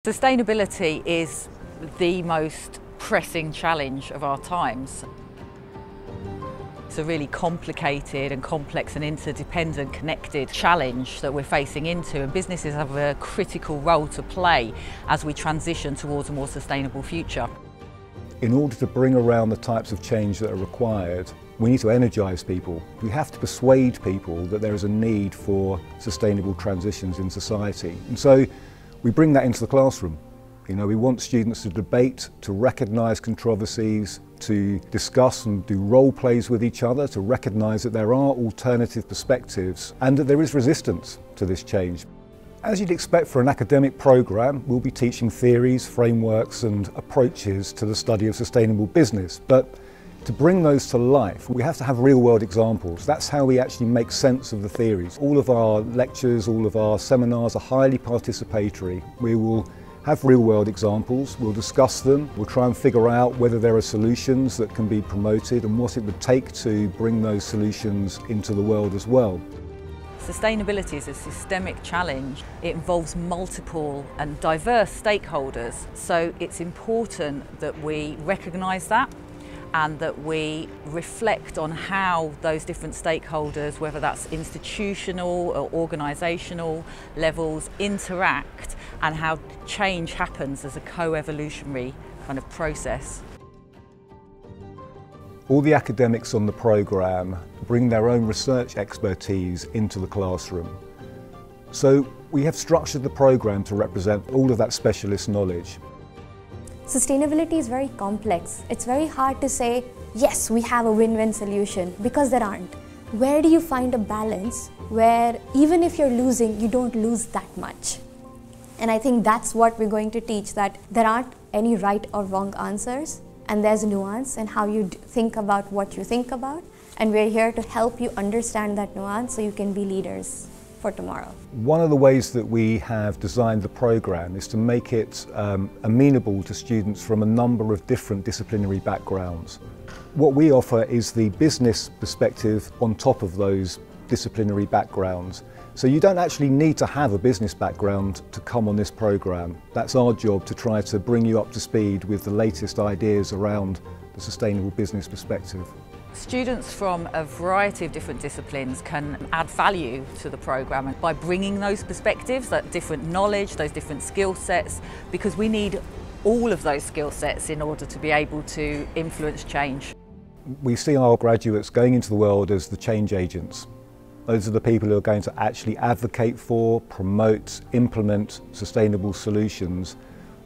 Sustainability is the most pressing challenge of our times. It's a really complicated and complex and interdependent, connected challenge that we're facing into, and businesses have a critical role to play as we transition towards a more sustainable future. In order to bring around the types of change that are required, we need to energise people. We have to persuade people that there is a need for sustainable transitions in society. And so we bring that into the classroom. We want students to debate, to recognise controversies, to discuss and do role plays with each other, to recognise that there are alternative perspectives and that there is resistance to this change. As you'd expect for an academic programme, we'll be teaching theories, frameworks and approaches to the study of sustainable business. But to bring those to life, we have to have real-world examples. That's how we actually make sense of the theories. All of our lectures, all of our seminars are highly participatory. We will have real-world examples, we'll discuss them, we'll try and figure out whether there are solutions that can be promoted and what it would take to bring those solutions into the world as well. Sustainability is a systemic challenge. It involves multiple and diverse stakeholders, so it's important that we recognise that and that we reflect on how those different stakeholders, whether that's institutional or organisational levels, interact and how change happens as a co-evolutionary kind of process. All the academics on the programme bring their own research expertise into the classroom. So we have structured the programme to represent all of that specialist knowledge. Sustainability is very complex. It's very hard to say, yes, we have a win-win solution, because there aren't. Where do you find a balance where even if you're losing, you don't lose that much? And I think that's what we're going to teach, that there aren't any right or wrong answers, and there's nuance in how you think about what you think about. And we're here to help you understand that nuance so you can be leaders for tomorrow. One of the ways that we have designed the programme is to make it amenable to students from a number of different disciplinary backgrounds. What we offer is the business perspective on top of those disciplinary backgrounds. So you don't actually need to have a business background to come on this programme. That's our job, to try to bring you up to speed with the latest ideas around the sustainable business perspective. Students from a variety of different disciplines can add value to the programme by bringing those perspectives, that different knowledge, those different skill sets, because we need all of those skill sets in order to be able to influence change. We see our graduates going into the world as the change agents. Those are the people who are going to actually advocate for, promote, implement sustainable solutions,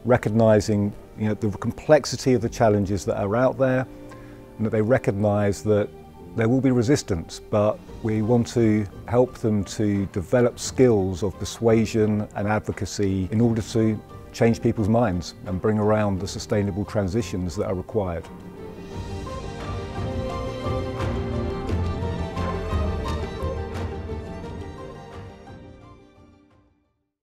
recognising the complexity of the challenges that are out there, and that they recognise that there will be resistance, but we want to help them to develop skills of persuasion and advocacy in order to change people's minds and bring around the sustainable transitions that are required.